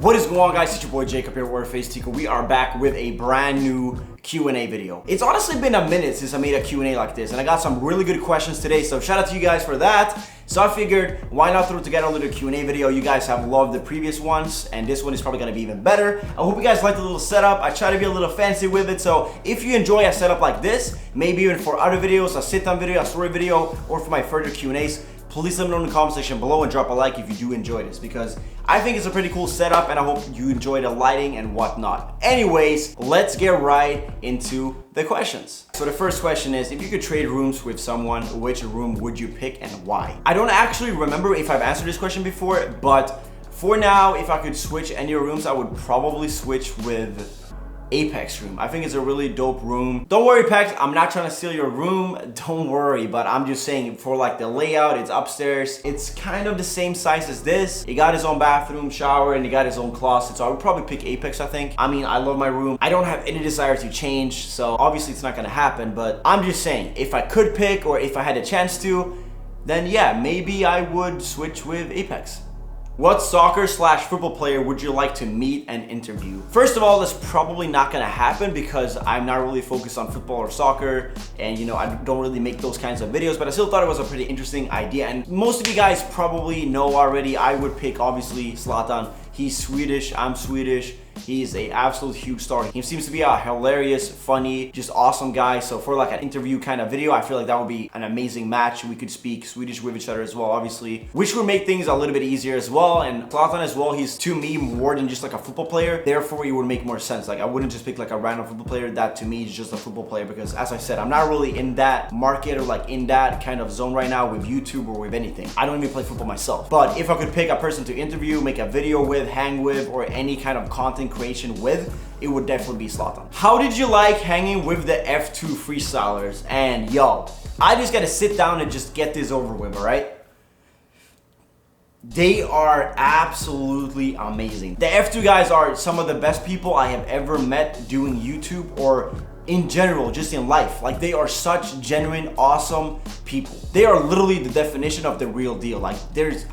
What is going on, guys? It's your boy Jacob here, or FaZe Teeqo. We are back with a brand new Q&A video. It's honestly been a minute since I made a Q&A like this, and I got some really good questions today, so shout out to you guys for that. So I figured, why not throw together a little Q&A video? You guys have loved the previous ones, and this one is probably gonna be even better. I hope you guys like the little setup. I try to be a little fancy with it, so if you enjoy a setup like this, maybe even for other videos, a sit-down video, a story video, or for my further Q&As, please let me know in the comment section below and drop a like if you do enjoy this, because I think it's a pretty cool setup and I hope you enjoy the lighting and whatnot. Anyways, let's get right into the questions. So the first question is, if you could trade rooms with someone, which room would you pick and why? I don't actually remember if I've answered this question before, but for now, if I could switch any rooms, I would probably switch with Apex room. I think it's a really dope room. Don't worry, Pex, I'm not trying to steal your room, don't worry, but I'm just saying for like the layout, it's upstairs. It's kind of the same size as this. He got his own bathroom, shower, and he got his own closet, so I would probably pick Apex, I think. I mean, I love my room. I don't have any desire to change, so obviously it's not gonna happen, but I'm just saying, if I could pick or if I had a chance to, then yeah, maybe I would switch with Apex. What soccer/football player would you like to meet and interview? First of all, that's probably not gonna happen because I'm not really focused on football or soccer, and you know, I don't really make those kinds of videos, but I still thought it was a pretty interesting idea. And most of you guys probably know already, I would pick obviously Zlatan. He's Swedish, I'm Swedish. He's an absolute huge star. He seems to be a hilarious, funny, just awesome guy. So for like an interview kind of video, I feel like that would be an amazing match. We could speak Swedish with each other as well, obviously, which would make things a little bit easier as well. And Zlatan as well, he's to me more than just like a football player. Therefore, it would make more sense. Like I wouldn't just pick like a random football player. That to me is just a football player because as I said, I'm not really in that market or like in that kind of zone right now with YouTube or with anything. I don't even play football myself. But if I could pick a person to interview, make a video with, hang with, or any kind of content creation with, it would definitely be Zlatan. How did you like hanging with the F2 Freestylers? And yo, I just gotta sit down and just get this over with, all right? They are absolutely amazing. The F2 guys are some of the best people I have ever met doing YouTube or in general, just in life. Like they are such genuine, awesome people. They are literally the definition of the real deal. Like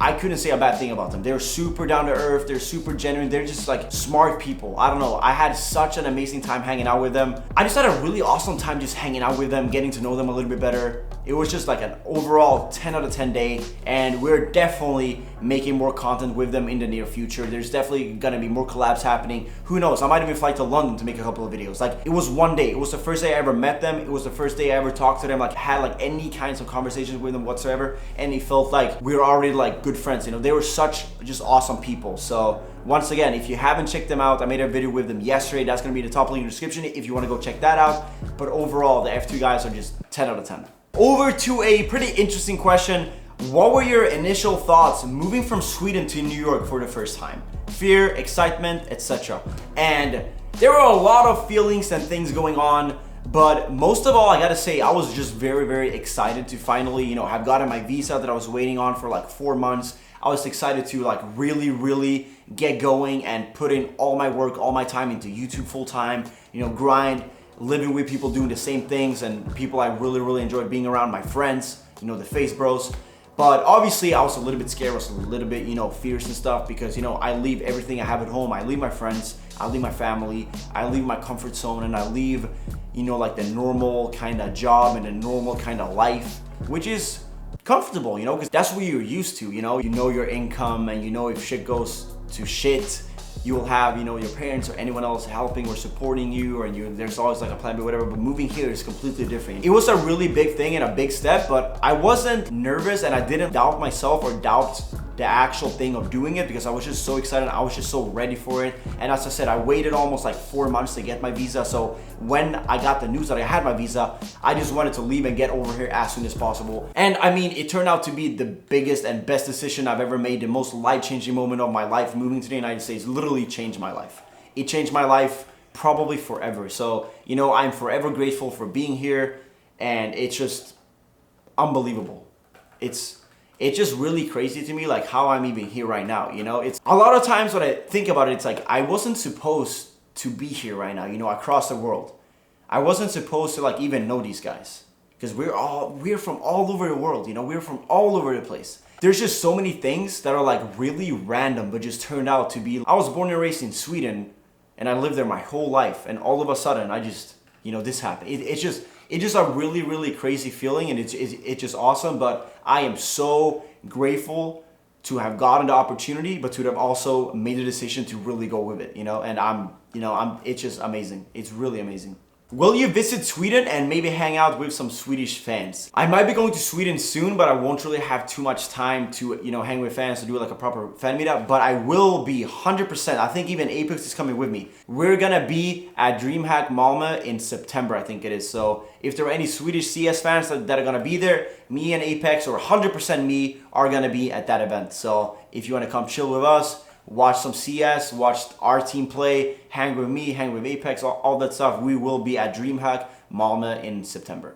I couldn't say a bad thing about them. They're super down to earth. They're super genuine. They're just like smart people. I don't know. I had such an amazing time hanging out with them. I just had a really awesome time just hanging out with them, getting to know them a little bit better. It was just like an overall 10 out of 10 day, and we're definitely making more content with them in the near future. There's definitely gonna be more collabs happening. Who knows? I might even fly to London to make a couple of videos. Like it was one day. It was the first day I ever met them. It was the first day I ever talked to them, like had like any kinds of conversations with them whatsoever. And it felt like we were already like good friends. You know, they were such just awesome people. So once again, if you haven't checked them out, I made a video with them yesterday. That's gonna be in the top link in the description if you wanna go check that out. But overall, the F2 guys are just 10 out of 10. Over to a pretty interesting question. What were your initial thoughts moving from Sweden to New York for the first time? Fear, excitement, etc. And there were a lot of feelings and things going on, but most of all, I gotta say, I was just very, very excited to finally, you know, have gotten my visa that I was waiting on for like 4 months. I was excited to like really get going and put in all my work, all my time into YouTube full time, you know, grind, living with people doing the same things and people I really enjoyed being around, my friends, you know, the FaZe bros. But obviously I was a little bit scared, I was a little bit, you know, fierce and stuff because, you know, I leave everything I have at home. I leave my friends, I leave my family, I leave my comfort zone, and I leave, you know, like the normal kind of job and the normal kind of life, which is comfortable, you know, because that's what you're used to, you know your income, and you know if shit goes to shit, you will have, you know, your parents or anyone else helping or supporting you, or there's always like a plan B, whatever. But moving here is completely different. It was a really big thing and a big step, but I wasn't nervous and I didn't doubt myself or doubt the actual thing of doing it because I was just so excited. I was just so ready for it. And as I said, I waited almost like 4 months to get my visa. So when I got the news that I had my visa, I just wanted to leave and get over here as soon as possible. And I mean, it turned out to be the biggest and best decision I've ever made, the most life-changing moment of my life. Moving to the United States literally changed my life. It changed my life probably forever. So, you know, I'm forever grateful for being here, and it's just unbelievable. It's just really crazy to me, like how I'm even here right now, you know? It's a lot of times when I think about it, it's like I wasn't supposed to be here right now, you know, across the world. I wasn't supposed to like even know these guys because we're from all over the world, you know? We're from all over the place. There's just so many things that are like really random, but just turned out to be. I was born and raised in Sweden, and I lived there my whole life, and all of a sudden, I just, you know, this happened. It's just a really, really crazy feeling, and it's just awesome. But I am so grateful to have gotten the opportunity, but to have also made the decision to really go with it, you know. And it's just amazing. It's really amazing. Will you visit Sweden and maybe hang out with some Swedish fans? I might be going to Sweden soon, but I won't really have too much time to, you know, hang with fans to do like a proper fan meetup, but I will be 100%. I think even Apex is coming with me. We're gonna be at Dreamhack Malmo in September, I think it is. So if there are any Swedish CS fans that are gonna be there, me and Apex, or 100% me, are gonna be at that event. So if you wanna come chill with us, watch some CS, watch our team play, hang with me, hang with Apex, all that stuff, we will be at Dreamhack Malmo in September.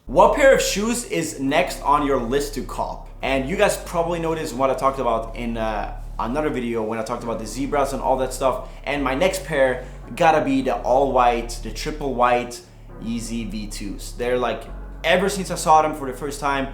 What pair of shoes is next on your list to cop? And you guys probably noticed what I talked about in another video when I talked about the zebras and all that stuff. And my next pair gotta be the all white, the triple white Yeezy V2s. They're like, ever since I saw them for the first time,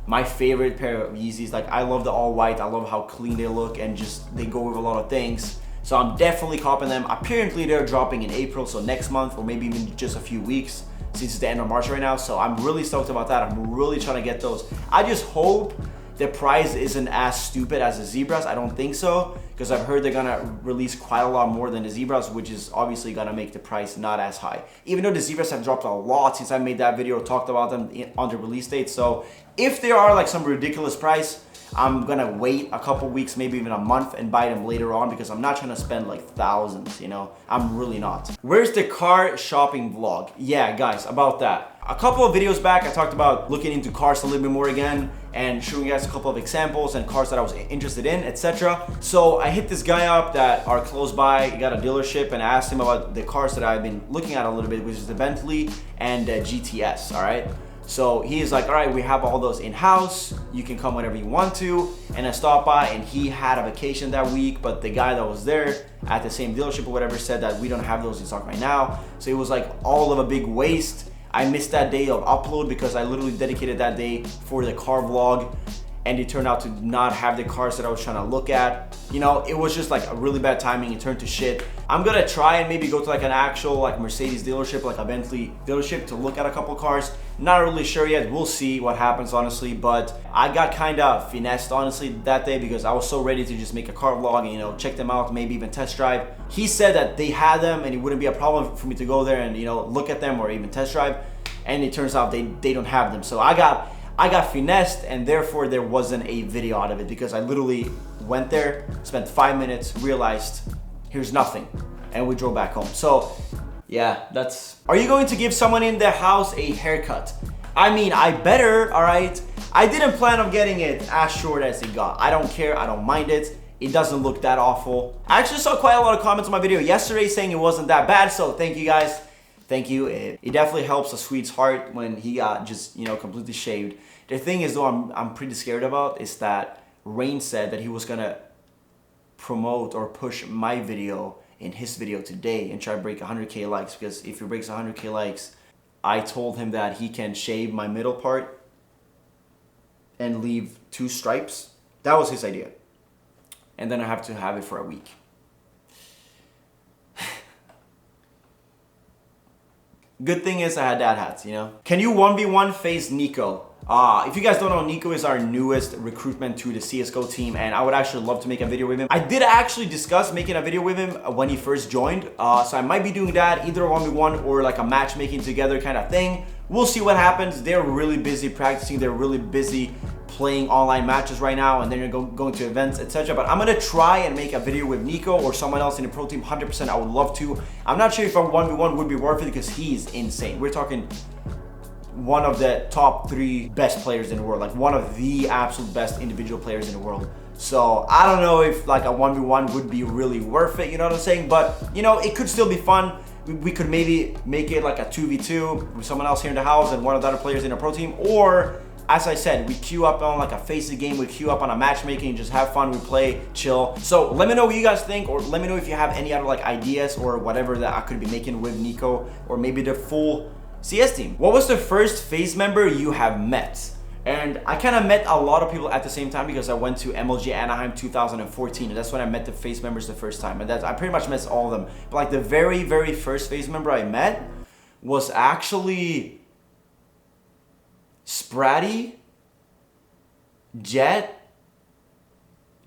my favorite pair of Yeezys. Like, I love the all white. I love how clean they look, and just they go with a lot of things. So I'm definitely copping them. Apparently they're dropping in April, so next month, or maybe even just a few weeks, since it's the end of March right now. So I'm really stoked about that. I'm really trying to get those. I just hope the price isn't as stupid as the zebras. I don't think so, because I've heard they're gonna release quite a lot more than the zebras, which is obviously gonna make the price not as high. Even though the zebras have dropped a lot since I made that video, talked about them on the release date. So if there are like some ridiculous price, I'm gonna wait a couple weeks, maybe even a month, and buy them later on, because I'm not trying to spend like thousands, you know? I'm really not. Where's the car shopping vlog? Yeah, guys, about that. A couple of videos back, I talked about looking into cars a little bit more again and showing you guys a couple of examples and cars that I was interested in, etc. So I hit this guy up that are close by, got a dealership, and I asked him about the cars that I've been looking at a little bit, which is the Bentley and the GTS, all right? So he's like, all right, we have all those in-house. You can come whenever you want to. And I stopped by, and he had a vacation that week, but the guy that was there at the same dealership or whatever said that we don't have those in stock right now. So it was like all of a big waste. I missed that day of upload because I literally dedicated that day for the car vlog, and it turned out to not have the cars that I was trying to look at. You know, it was just like a really bad timing. It turned to shit. I'm gonna try and maybe go to like an actual like Mercedes dealership, like a Bentley dealership, to look at a couple cars. Not really sure yet. We'll see what happens, honestly. But I got kind of finessed, honestly, that day, because I was so ready to just make a car vlog and, you know, check them out, maybe even test drive. He said that they had them and it wouldn't be a problem for me to go there and, you know, look at them or even test drive. And it turns out they don't have them. So I got finessed, and therefore there wasn't a video out of it, because I literally went there, spent 5 minutes, realized here's nothing, and we drove back home. So yeah, that's... Are you going to give someone in the house a haircut? I mean, I better, all right? I didn't plan on getting it as short as it got. I don't care, I don't mind it. It doesn't look that awful. I actually saw quite a lot of comments on my video yesterday saying it wasn't that bad, so thank you guys. Thank you. It definitely helps a Swede's heart when he got just, you know, completely shaved. The thing is, though, I'm pretty scared about is that Rain said that he was gonna promote or push my video in his video today and try to break 100K likes, because if he breaks 100K likes, I told him that he can shave my middle part and leave 2 stripes. That was his idea. And then I have to have it for a week. Good thing is I had dad hats, you know? Can you 1v1 FaZe Nico? If you guys don't know, Nico is our newest recruitment to the CSGO team, and I would actually love to make a video with him. I did actually discuss making a video with him when he first joined, so I might be doing that, either a 1v1 or like a matchmaking together kind of thing. We'll see what happens. They're really busy practicing. They're really busy playing online matches right now, and then you're going to events, etc. But I'm gonna try and make a video with Nico or someone else in the pro team. 100%, I would love to. I'm not sure if a 1v1 would be worth it, because he's insane. We're talking one of the top 3 best players in the world, like one of the absolute best individual players in the world. So I don't know if like a 1v1 would be really worth it, you know what I'm saying? But, you know, it could still be fun. We could maybe make it like a 2v2 with someone else here in the house and one of the other players in the pro team, or as I said, we queue up on like a FaZe game, we queue up on a matchmaking, just have fun, we play, chill. So let me know what you guys think, or let me know if you have any other like ideas or whatever that I could be making with Nico, or maybe the full CS team. What was the first FaZe member you have met? And I kind of met a lot of people at the same time because I went to MLG Anaheim 2014, and that's when I met the FaZe members the first time. And I pretty much met all of them. But like the very, very first FaZe member I met was actually Spratty, Jet,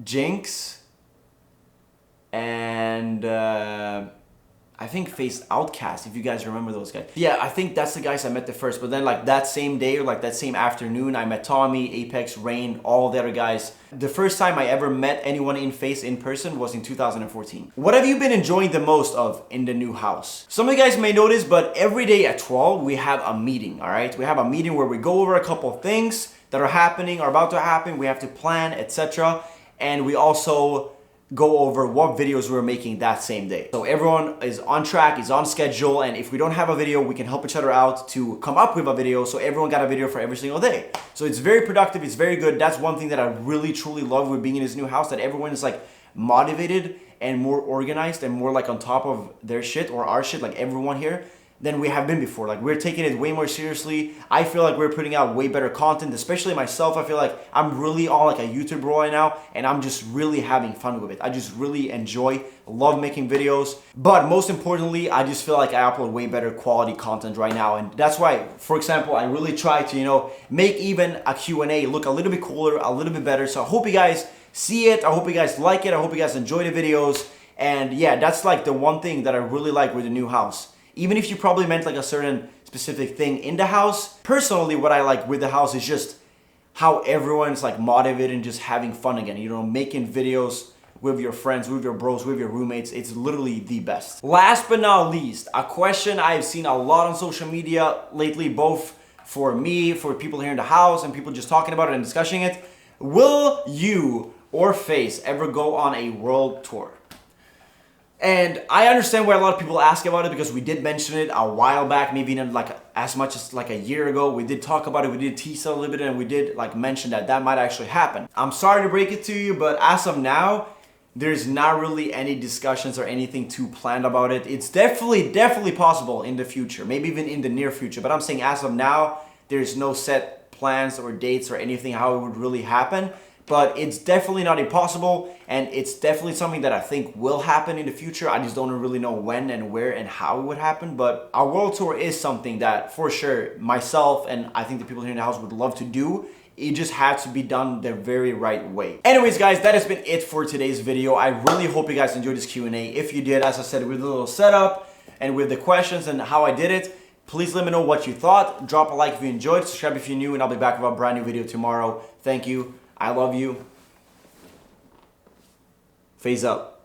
Jinx, and I think FaZe Outcast, if you guys remember those guys. Yeah, I think that's the guys I met the first. But then like that same day or like that same afternoon, I met Tommy, Apex, Rain, all the other guys. The first time I ever met anyone in FaZe in person was in 2014. What have you been enjoying the most of in the new house? Some of you guys may notice, but every day at 12, we have a meeting, all right? We have a meeting where we go over a couple of things that are happening, are about to happen. We have to plan, etc. And we also go over what videos we're making that same day. So everyone is on track, is on schedule, and if we don't have a video, we can help each other out to come up with a video, so everyone got a video for every single day. So it's very productive, it's very good. That's one thing that I really truly love with being in this new house, that everyone is like motivated and more organized and more like on top of their shit or our shit, like everyone here, than we have been before. Like we're taking it way more seriously. I feel like we're putting out way better content, especially myself. I feel like I'm really on like a YouTube role right now, and I'm just really having fun with it. I just really enjoy, love making videos. But most importantly, I just feel like I upload way better quality content right now. And that's why, for example, I really try to, you know, make even a Q&A look a little bit cooler, a little bit better. So I hope you guys see it. I hope you guys like it. I hope you guys enjoy the videos. And yeah, that's like the one thing that I really like with the new house. Even if you probably meant like a certain specific thing in the house, personally what I like with the house is just how everyone's like motivated and just having fun again. You know, making videos with your friends, with your bros, with your roommates. It's literally the best. Last but not least, a question I've seen a lot on social media lately, both for me, for people here in the house, and people just talking about it and discussing it. Will you or FaZe ever go on a world tour? And I understand why a lot of people ask about it, because we did mention it a while back, maybe even like as much as like a year ago. We did talk about it, we did tease a little bit, and we did like mention that that might actually happen. I'm sorry to break it to you, but as of now, there's not really any discussions or anything too planned about it. It's definitely possible in the future, maybe even in the near future. But I'm saying as of now, there's no set plans or dates or anything how it would really happen. But it's definitely not impossible, and it's definitely something that I think will happen in the future. I just don't really know when and where and how it would happen. But a world tour is something that for sure myself and I think the people here in the house would love to do. It just has to be done the very right way. Anyways, guys, that has been it for today's video. I really hope you guys enjoyed this Q&A. If you did, as I said, with a little setup and with the questions and how I did it, please let me know what you thought. Drop a like if you enjoyed, subscribe if you're new, and I'll be back with a brand new video tomorrow. Thank you. I love you. FaZe up.